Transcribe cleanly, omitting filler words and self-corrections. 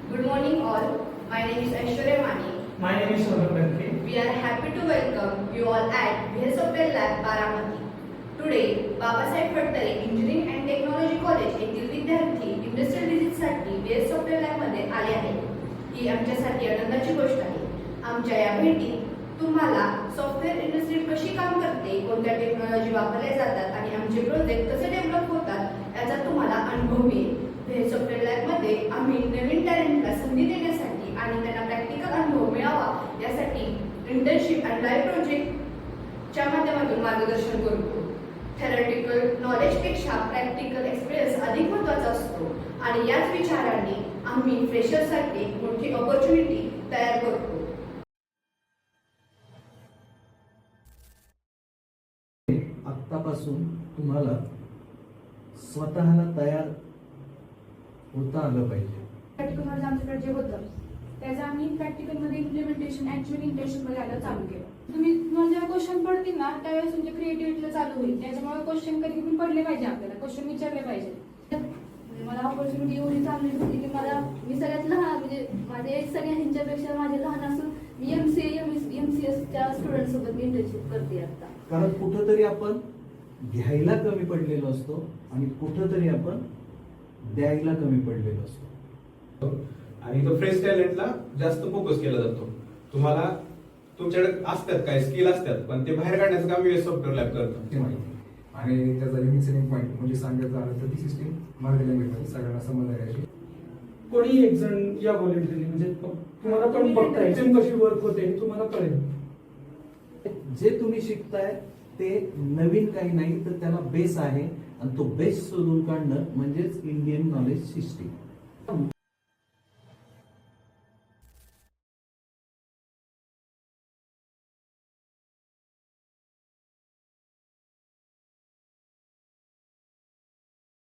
Good morning all. My name is Aishwarya Mani. My name is Saurabh Banke. We are happy to welcome you all at VS Software Lab Baramati. Today, Babasaheb Phadtare engineering and technology college येथील विद्यार्थी industrial व्हिजिटसाठी VS software लॅबमध्ये आले आहेत. ही आमच्यासाठी आनंदाची गोष्ट आहे. आमच्या या भेटीत तुम्हाला सॉफ्टवेअर इंडस्ट्री कशी काम करते, कोणत्या टेक्नॉलॉजी वापरल्या जातात आणि आमचे प्रोजेक्ट कसे डेव्हलप होतात याचा तुम्हाला अनुभव मिळेल. VS सॉफ्टवेअर लॅबमध्ये आम्ही नवीन टॅलेंटला संधी देण्यासाठी आणि त्यांना प्रॅक्टिकल अनुभव मिळावा यासाठी इंटर्नशिप अँड लाईव्ह प्रोजेक्टच्या माध्यमातून मार्गदर्शन करतो. थेरॉटिकल नॉलेजपेक्षा प्रॅक्टिकल एक्सपिरियन्स अधिक महत्त्वाचा असतो आणि याच विचारांनी आम्ही फ्रेशर्ससाठी मोठी ऑपॉर्च्युनिटी तयार करतो. आत्तापासून तुम्हाला स्वतःला तयार होता आलं पाहिजे. प्रॅक्टिकलमध्ये आमच्याकडे जे होतं त्याचं आम्ही प्रॅक्टिकलमध्ये इम्प्लिमेंटेशन ॲक्च्युअली इंटर्नशिपमध्ये आलं चालू केलं. तुम्हाला जेव्हा क्वेश्चन पडतील ना त्यावेळेस तुमच्या क्रिएटिव्हिटीला चालू होईल. त्याच्यामुळे क्वेश्चन कधी पण पडले पाहिजे, आपल्याला क्वेश्चन विचारले पाहिजे. मला ऑपॉर्च्युनिटी एवढी चांगली होती की मी सगळ्यात लहान म्हणजे माझे एक सगळ्यांच्यापेक्षा माझे लहान असून मी MCSच्या स्टुडंट सोबत मी इंटर्नशिप करते आता. कारण कुठंतरी आपण घ्यायला कमी पडलेलो असतो आणि कुठंतरी आपण द्यायला कमी पडलेलो असतो. आणि तो फ्रेश टॅलेंटला जास्त फोकस केला जातो. तुम्हाला तुमच्याकडे असतात काय स्किल असतात पण ते बाहेर काढण्याचं काम VS सॉफ्टवेअर लॅब करतं. आणि त्याचा युनिक सेलिंग पॉईंट म्हणजे सांगायचं झालं तर ती सिस्टीम मराठी लँग्वेजमध्ये सगळ्यांना समजायची. कोणी एक जण या व्हॉलेंटरी म्हणजे तुम्हाला पण बघता एक्झाम कशी वर्क होते हे तुम्हाला कळेल. जे तुम्ही शिकताय ते नवीन काही नाही तर त्याला बेस आहे आणि तो बेस शोधून काढणं म्हणजेच इंडियन नॉलेज सिस्टीम.